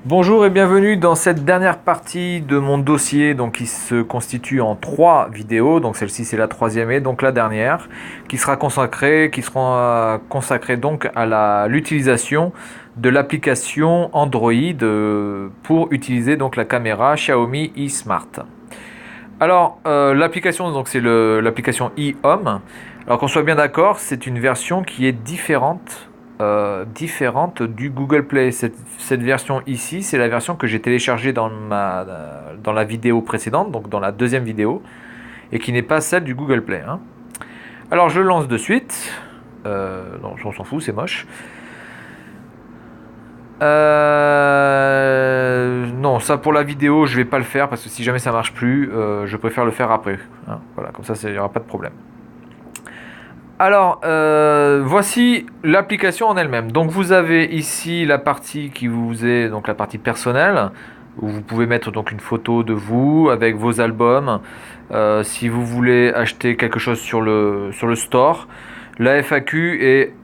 Bonjour et bienvenue dans cette dernière partie de mon dossier donc, qui se constitue en 3 vidéos. Donc celle-ci c'est la 3e et donc la dernière qui sera consacrée donc à l'utilisation de l'application Android pour utiliser donc la caméra Xiaomi eSmart. Alors l'application donc c'est l'application eHome. Alors qu'on soit bien d'accord, c'est une version qui est différente du Google Play. Cette version ici, c'est la version que j'ai téléchargée dans la vidéo précédente, donc dans la 2e vidéo, et qui n'est pas celle du Google Play. Hein. Alors je lance de suite. Non, on s'en fout, c'est moche. Non, ça pour la vidéo, je vais pas le faire parce que si jamais ça marche plus, je préfère le faire après. Hein. Voilà, comme ça, il n'y aura pas de problème. Alors, voici l'application en elle-même. Donc, vous avez ici la partie qui vous est donc la partie personnelle, où vous pouvez mettre donc une photo de vous avec vos albums. Si vous voulez acheter quelque chose sur le store, la FAQ est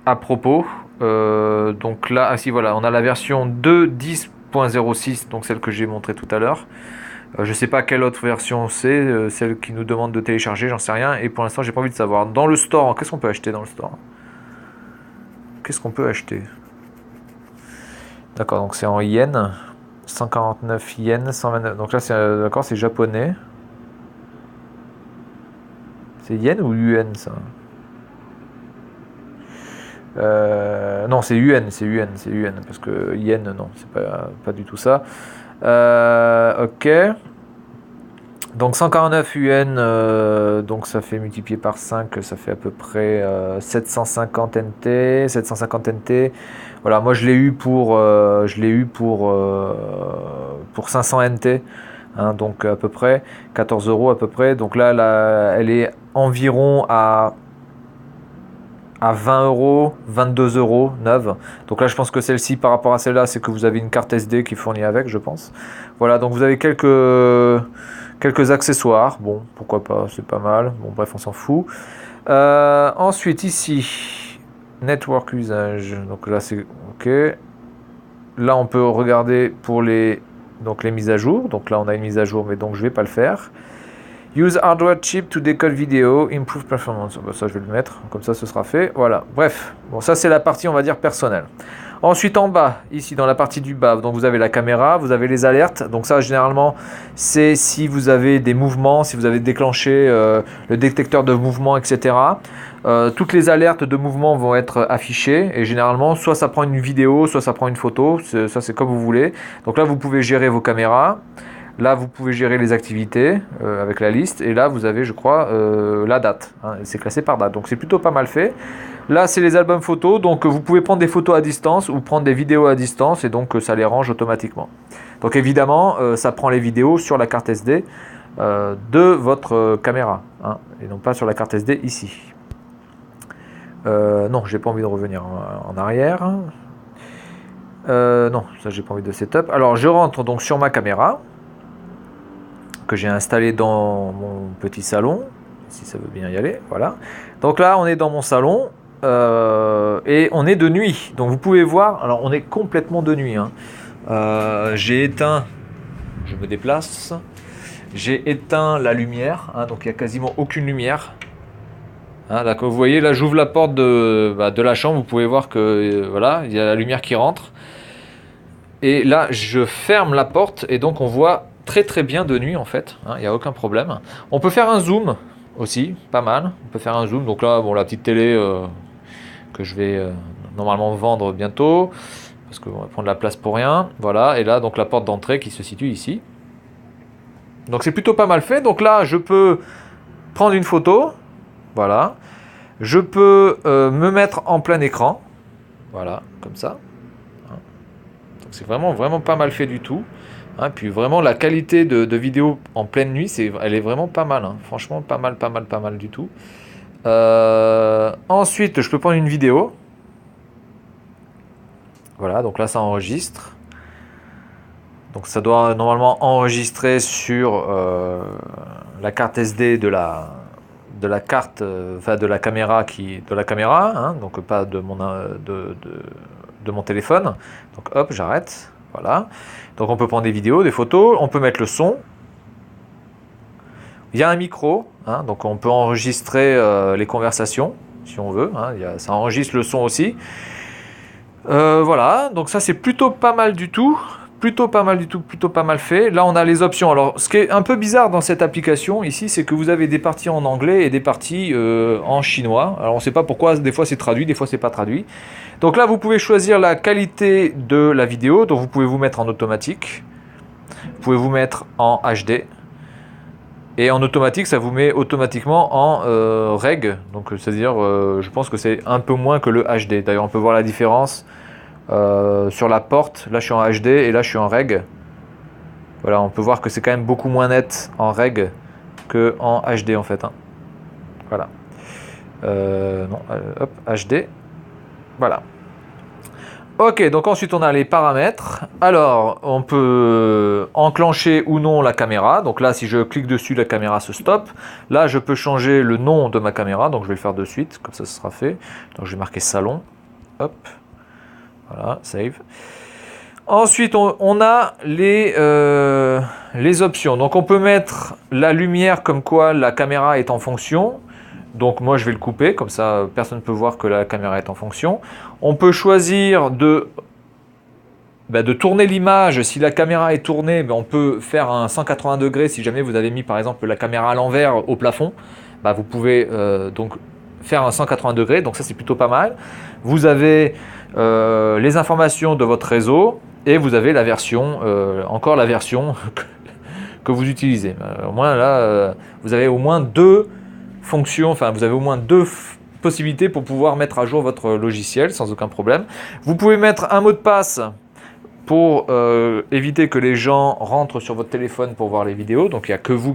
à propos. Donc là, si voilà, on a la version 2.10.06, donc celle que j'ai montrée tout à l'heure. Je sais pas quelle autre version c'est, celle qui nous demande de télécharger, j'en sais rien. Et pour l'instant, j'ai pas envie de savoir. Dans le store, qu'est-ce qu'on peut acheter dans le store? Qu'est-ce qu'on peut acheter? D'accord, donc c'est en yens. 149 yens, 129. Donc là, c'est d'accord, c'est japonais. C'est yen ou yuan ça? Non, c'est yuan, parce que yen, non, c'est pas du tout ça. Ok. Donc 149 UN, donc ça fait multiplié par 5, ça fait à peu près 750 NT, 750 NT. Voilà, moi je l'ai eu pour 500 NT, hein, donc à peu près 14 € à peu près. Donc là, elle est environ à 20 €, 22 € neuve. Donc là, je pense que celle-ci, par rapport à celle-là, c'est que vous avez une carte SD qui est fournie avec, je pense. Voilà, donc vous avez quelques accessoires. Bon, pourquoi pas, c'est pas mal. Bon, bref, on s'en fout. Ensuite, ici, network usage. Donc là, c'est OK. Là, on peut regarder pour les mises à jour. Donc là, on a une mise à jour, mais donc je vais pas le faire. Use hardware chip to decode video, improve performance. Bon, ça, je vais le mettre, comme ça, ce sera fait. Voilà, bref. Bon, ça, c'est la partie, on va dire, personnelle. Ensuite, en bas, ici, dans la partie du bas, donc vous avez la caméra, vous avez les alertes. Donc ça, généralement, c'est si vous avez des mouvements, si vous avez déclenché le détecteur de mouvement, etc. Toutes les alertes de mouvement vont être affichées. Et généralement, soit ça prend une vidéo, soit ça prend une photo. Ça, c'est comme vous voulez. Donc là, vous pouvez gérer vos caméras. Là, vous pouvez gérer les activités avec la liste. Et là, vous avez, je crois, la date. Hein, c'est classé par date. Donc, c'est plutôt pas mal fait. Là, c'est les albums photos. Donc, vous pouvez prendre des photos à distance ou prendre des vidéos à distance. Et donc, ça les range automatiquement. Donc, évidemment, ça prend les vidéos sur la carte SD de votre caméra. Hein, et non pas sur la carte SD ici. Non, j'ai pas envie de revenir en arrière. Non, ça, j'ai pas envie de setup. Alors, je rentre donc sur ma caméra que j'ai installé dans mon petit salon, si ça veut bien y aller, voilà. Donc là, on est dans mon salon et on est de nuit. Donc vous pouvez voir, alors on est complètement de nuit. Hein. J'ai éteint, je me déplace, j'ai éteint la lumière, hein, donc il n'y a quasiment aucune lumière. Hein, d'accord, vous voyez, là j'ouvre la porte de la chambre, vous pouvez voir que voilà, il y a la lumière qui rentre. Et là, je ferme la porte et donc on voit très bien de nuit en fait, il n'y a aucun problème. On peut faire un zoom aussi, pas mal. On peut faire un zoom, donc là, bon, la petite télé que je vais normalement vendre bientôt, parce qu'on va prendre la place pour rien. Voilà, et là, donc la porte d'entrée qui se situe ici. Donc c'est plutôt pas mal fait. Donc là, je peux prendre une photo, voilà. Je peux me mettre en plein écran, voilà, comme ça. Donc c'est vraiment pas mal fait du tout. Hein, puis vraiment la qualité de vidéo en pleine nuit, elle est vraiment pas mal. Hein. Franchement, pas mal du tout. Ensuite, je peux prendre une vidéo. Voilà, donc là ça enregistre. Donc ça doit normalement enregistrer sur la carte SD de la carte, enfin de la caméra hein, donc pas de mon téléphone. Donc hop, j'arrête. Voilà. Donc on peut prendre des vidéos, des photos, on peut mettre le son. Il y a un micro, hein, donc on peut enregistrer les conversations si on veut. Hein, ça enregistre le son aussi. Voilà, donc ça c'est plutôt pas mal du tout. Plutôt pas mal du tout, plutôt pas mal fait. Là on a les options. Alors ce qui est un peu bizarre dans cette application ici, c'est que vous avez des parties en anglais et des parties en chinois. Alors on ne sait pas pourquoi, des fois c'est traduit, des fois c'est pas traduit. Donc là vous pouvez choisir la qualité de la vidéo, donc vous pouvez vous mettre en automatique. Vous pouvez vous mettre en HD. Et en automatique, ça vous met automatiquement en reg. Donc c'est-à-dire, je pense que c'est un peu moins que le HD. D'ailleurs on peut voir la différence. Sur la porte, là je suis en HD et là je suis en reg. Voilà, on peut voir que c'est quand même beaucoup moins net en reg que en HD en fait. Hein. Voilà. Non, hop, HD. Voilà. Ok, donc ensuite on a les paramètres. Alors, on peut enclencher ou non la caméra. Donc là, si je clique dessus, la caméra se stoppe. Là, je peux changer le nom de ma caméra. Donc je vais le faire de suite, comme ça ce sera fait. Donc je vais marquer salon. Hop. Voilà, save. Ensuite, on a les options. Donc, on peut mettre la lumière comme quoi la caméra est en fonction. Donc, moi, je vais le couper. Comme ça, personne ne peut voir que la caméra est en fonction. On peut choisir de tourner l'image. Si la caméra est tournée, on peut faire un 180 degrés. Si jamais vous avez mis, par exemple, la caméra à l'envers au plafond, vous pouvez donc faire un 180 degrés. Donc, ça, c'est plutôt pas mal. Vous avez les informations de votre réseau et vous avez la version, encore la version que vous utilisez. Au moins là, vous avez au moins deux fonctions, enfin vous avez au moins deux possibilités pour pouvoir mettre à jour votre logiciel sans aucun problème. Vous pouvez mettre un mot de passe pour éviter que les gens rentrent sur votre téléphone pour voir les vidéos. Donc il n'y a que vous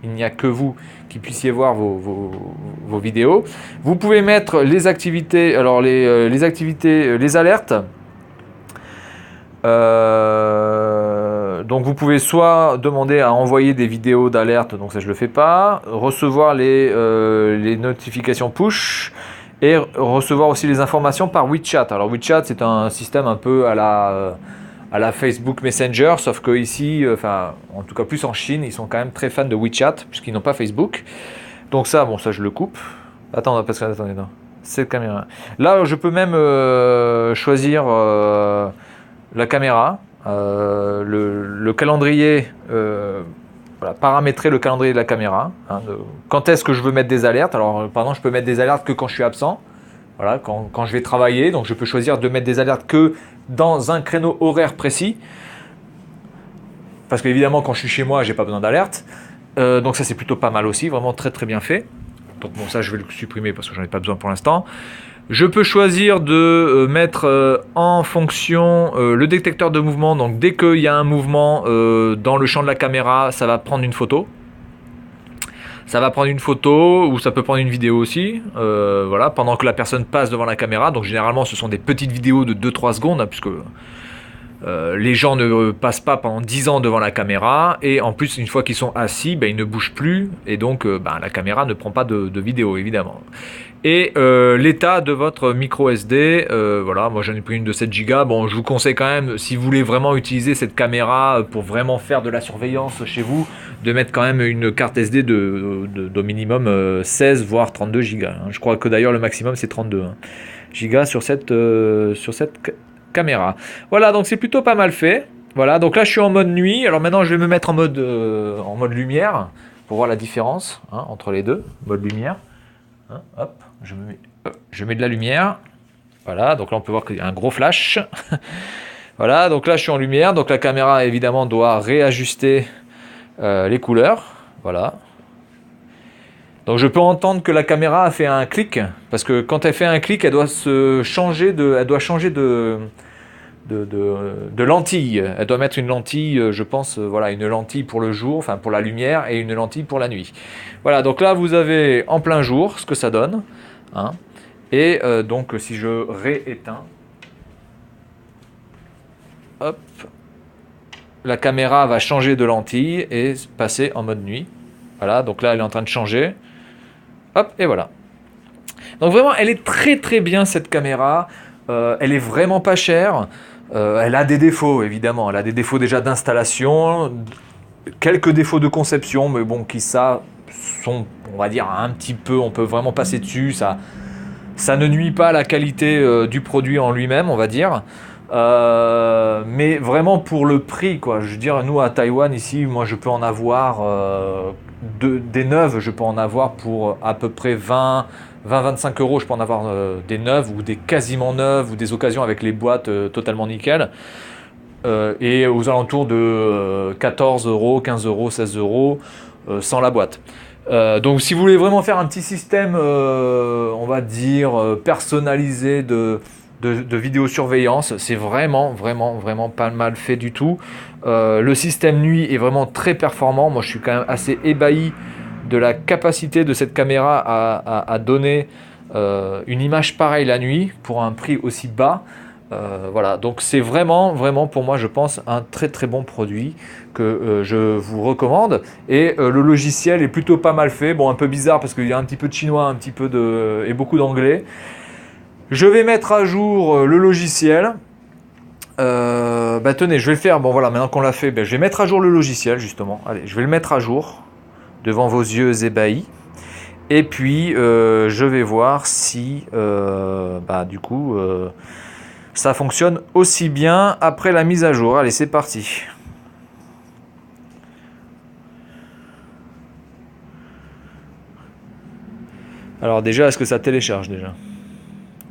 il n'y a que vous qui puissiez voir vos vidéos. Vous pouvez mettre les activités, alors les activités, les alertes. Donc vous pouvez soit demander à envoyer des vidéos d'alerte, donc ça je le fais pas, recevoir les notifications push et recevoir aussi les informations par WeChat. Alors WeChat c'est un système un peu à la Facebook Messenger, sauf que ici, en tout cas plus en Chine, ils sont quand même très fans de WeChat, puisqu'ils n'ont pas Facebook. Donc ça, bon, ça je le coupe. Attends, parce que, attendez, non. Cette caméra. Là, je peux même choisir la caméra, le calendrier, voilà, paramétrer le calendrier de la caméra. Hein, quand est-ce que je veux mettre des alertes? Alors, par exemple, je peux mettre des alertes que quand je suis absent. Voilà, quand je vais travailler, donc je peux choisir de mettre des alertes que dans un créneau horaire précis. Parce qu'évidemment, quand je suis chez moi, j'ai pas besoin d'alerte. Donc ça, c'est plutôt pas mal aussi, vraiment très très bien fait. Donc bon, ça, je vais le supprimer parce que j'en ai pas besoin pour l'instant. Je peux choisir de mettre en fonction le détecteur de mouvement. Donc dès qu'il y a un mouvement dans le champ de la caméra, ça va prendre une photo. Ça va prendre une photo ou ça peut prendre une vidéo aussi, voilà, pendant que la personne passe devant la caméra. Donc généralement ce sont des petites vidéos de 2-3 secondes, hein, puisque les gens ne passent pas pendant 10 ans devant la caméra. Et en plus, une fois qu'ils sont assis, ils ne bougent plus. Et donc la caméra ne prend pas de vidéo, évidemment. Et l'état de votre micro SD, voilà, moi j'en ai pris une de 7 Go. Bon, je vous conseille quand même, si vous voulez vraiment utiliser cette caméra pour vraiment faire de la surveillance chez vous, de mettre quand même une carte SD de minimum 16 voire 32 Go. Hein. Je crois que d'ailleurs le maximum c'est 32 Go sur cette caméra. Voilà, donc c'est plutôt pas mal fait. Voilà, donc là je suis en mode nuit. Alors maintenant je vais me mettre en mode lumière pour voir la différence entre les deux. Mode lumière. Hein, hop, je mets de la lumière. Voilà, donc là on peut voir qu'il y a un gros flash. Voilà, donc là je suis en lumière. Donc la caméra évidemment doit réajuster les couleurs. Voilà. Donc je peux entendre que la caméra a fait un clic, parce que quand elle fait un clic, elle doit changer de lentille. Elle doit mettre une lentille, je pense, voilà, une lentille pour le jour, enfin pour la lumière, et une lentille pour la nuit. Voilà, donc là vous avez en plein jour ce que ça donne. Hein. Et donc si je rééteins, hop, la caméra va changer de lentille et passer en mode nuit. Voilà, donc là elle est en train de changer. Hop, et voilà. Donc vraiment, elle est très très bien cette caméra. Elle est vraiment pas chère. Elle a des défauts, évidemment. Elle a des défauts déjà d'installation, quelques défauts de conception, mais bon, qui ça sont, on va dire, un petit peu, on peut vraiment passer dessus. Ça ne nuit pas à la qualité du produit en lui-même, on va dire. Mais vraiment pour le prix, quoi. Je veux dire, nous à Taïwan, ici, moi je peux en avoir des neuves, je peux en avoir pour à peu près 20-25 euros. Je peux en avoir des neuves ou des quasiment neuves ou des occasions avec les boîtes totalement nickel. Et aux alentours de 14 euros, 15 euros, 16 euros sans la boîte. Donc si vous voulez vraiment faire un petit système, on va dire, personnalisé de vidéosurveillance, c'est vraiment pas mal fait du tout. Le système nuit est vraiment très performant. Moi je suis quand même assez ébahi de la capacité de cette caméra à donner une image pareille la nuit pour un prix aussi bas. Voilà, donc c'est vraiment pour moi je pense un très bon produit que je vous recommande et le logiciel est plutôt pas mal fait, bon un peu bizarre parce qu'il y a un petit peu de chinois, un petit peu et beaucoup d'anglais. Je vais mettre à jour le logiciel. Tenez, je vais le faire, bon voilà, maintenant qu'on l'a fait, je vais mettre à jour le logiciel justement, allez, je vais le mettre à jour devant vos yeux ébahis. Et puis je vais voir si du coup ça fonctionne aussi bien après la mise à jour. Allez, c'est parti. Alors déjà, est-ce que ça télécharge déjà?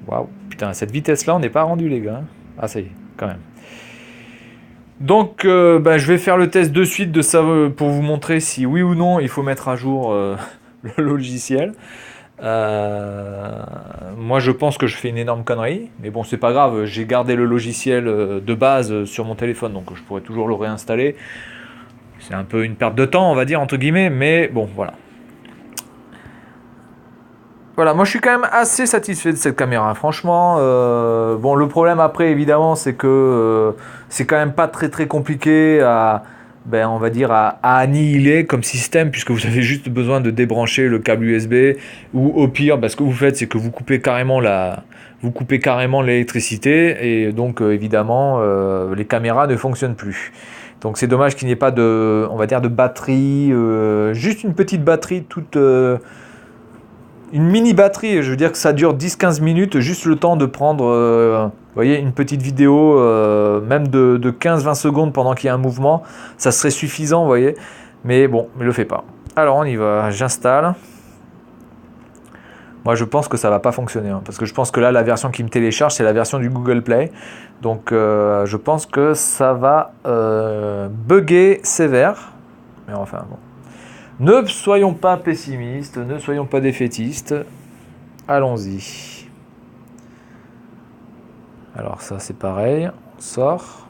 Waouh, putain, à cette vitesse-là, on n'est pas rendu les gars. Ah ça y est, quand même. Donc je vais faire le test de suite de ça pour vous montrer si oui ou non il faut mettre à jour le logiciel. Moi je pense que je fais une énorme connerie, mais bon c'est pas grave, j'ai gardé le logiciel de base sur mon téléphone, donc je pourrais toujours le réinstaller. C'est un peu une perte de temps on va dire entre guillemets, mais bon voilà. Voilà, moi je suis quand même assez satisfait de cette caméra, franchement. Bon le problème après évidemment c'est que c'est quand même pas très compliqué à... on va dire à annihiler comme système puisque vous avez juste besoin de débrancher le câble USB ou au pire ce que vous faites c'est que vous coupez carrément l'électricité et donc évidemment les caméras ne fonctionnent plus. Donc c'est dommage qu'il n'y ait pas de, on va dire, de batterie, juste une petite batterie toute... une mini batterie, je veux dire que ça dure 10-15 minutes, juste le temps de prendre vous voyez, une petite vidéo, même de 15-20 secondes pendant qu'il y a un mouvement, ça serait suffisant, vous voyez. Mais bon, il ne le fait pas. Alors on y va, j'installe. Moi je pense que ça ne va pas fonctionner, parce que je pense que là la version qui me télécharge c'est la version du Google Play. Donc je pense que ça va bugger sévère. Mais enfin bon. Ne soyons pas pessimistes, ne soyons pas défaitistes. Allons-y. Alors ça c'est pareil, on sort.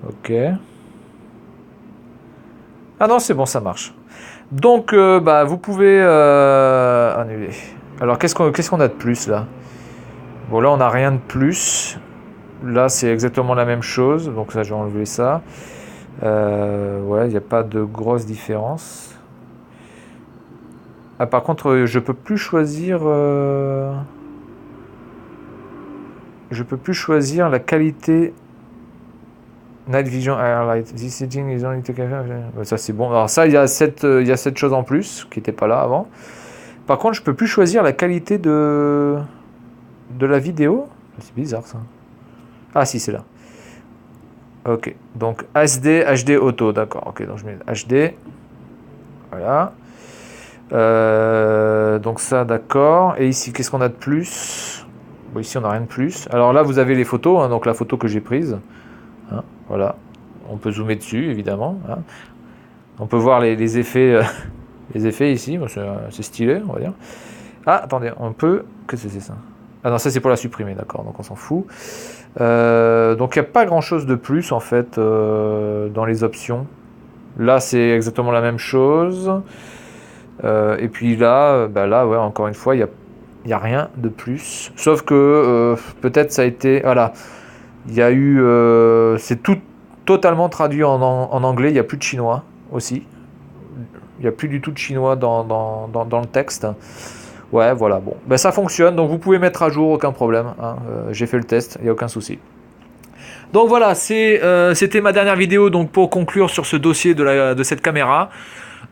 Ok. Ah non c'est bon, ça marche. Donc vous pouvez annuler. Alors qu'est-ce qu'on a de plus là? Bon là on n'a rien de plus. Là c'est exactement la même chose, donc ça je vais enlever ça. Ouais, il n'y a pas de grosse différence. Ah par contre je peux plus choisir la qualité Night Vision Highlight. This setting is only taken. Ça c'est bon. Alors ça il y a cette chose en plus qui n'était pas là avant. Par contre je peux plus choisir la qualité de la vidéo. C'est bizarre ça. Ah si c'est là. Ok, donc HD auto, d'accord. Ok, donc je mets HD. Voilà. Donc ça, d'accord. Et ici, qu'est-ce qu'on a de plus? Bon, ici, on n'a rien de plus. Alors là, vous avez les photos, hein, donc la photo que j'ai prise. Hein, voilà. On peut zoomer dessus, évidemment. Hein. On peut voir les effets, les effets ici. Bon, c'est stylé, on va dire. Ah, attendez, on peut... Qu'est-ce que c'est ça? Ah non, ça c'est pour la supprimer, d'accord, donc on s'en fout. Donc il n'y a pas grand chose de plus en fait dans les options. Là c'est exactement la même chose. Et puis là, là ouais, encore une fois, il y a rien de plus. Sauf que peut-être ça a été... Voilà, il y a eu... c'est tout totalement traduit en anglais, il n'y a plus de chinois aussi. Il n'y a plus du tout de chinois dans le texte. Ouais, voilà, bon. Ben, ça fonctionne, donc vous pouvez mettre à jour, aucun problème. Hein. J'ai fait le test, il n'y a aucun souci. Donc voilà, c'était ma dernière vidéo donc pour conclure sur ce dossier de cette caméra.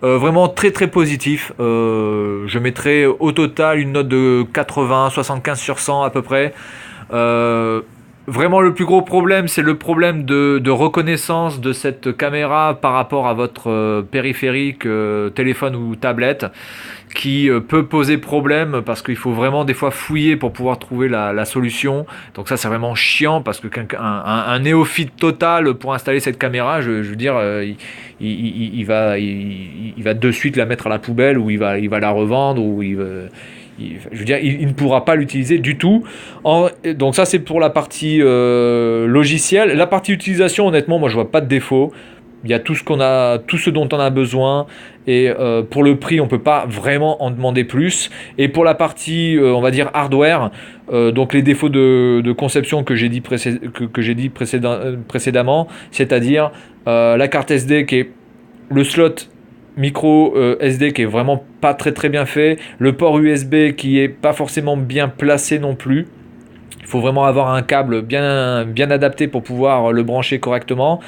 Vraiment très très positif. Je mettrai au total une note de 80, 75 sur 100 à peu près. Vraiment le plus gros problème, c'est le problème de reconnaissance de cette caméra par rapport à votre périphérique, téléphone ou tablette, qui peut poser problème parce qu'il faut vraiment des fois fouiller pour pouvoir trouver la solution. Donc ça c'est vraiment chiant parce que un néophyte total pour installer cette caméra, je veux dire, il va de suite la mettre à la poubelle ou il va la revendre ou je veux dire, il ne pourra pas l'utiliser du tout. Donc ça c'est pour la partie logicielle. La partie utilisation, honnêtement, moi je vois pas de défaut. Il y a tout ce dont on a besoin, et pour le prix, on peut pas vraiment en demander plus. Et pour la partie, on va dire hardware, donc les défauts de conception que j'ai dit précédemment, c'est-à-dire la carte SD qui est le slot micro SD qui est vraiment pas très très bien fait, le port USB qui est pas forcément bien placé non plus. Il faut vraiment avoir un câble bien adapté pour pouvoir le brancher correctement.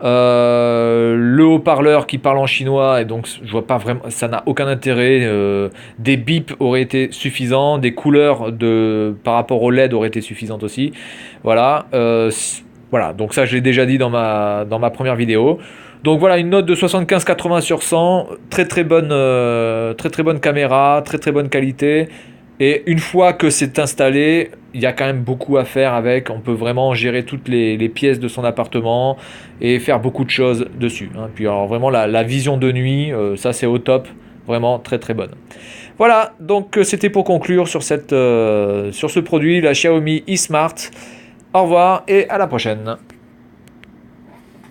Le haut-parleur qui parle en chinois, et donc je vois pas vraiment, ça n'a aucun intérêt. Des bips auraient été suffisants, des couleurs par rapport au LED auraient été suffisantes aussi. Voilà, voilà. Donc ça, je l'ai déjà dit dans ma première vidéo. Donc voilà, une note de 75-80 sur 100, très très bonne caméra, très très bonne qualité. Et une fois que c'est installé, il y a quand même beaucoup à faire avec. On peut vraiment gérer toutes les pièces de son appartement et faire beaucoup de choses dessus. Hein. Puis alors vraiment la vision de nuit, ça c'est au top, vraiment très très bonne. Voilà, donc c'était pour conclure sur ce produit, la Xiaomi eSmart. Au revoir et à la prochaine.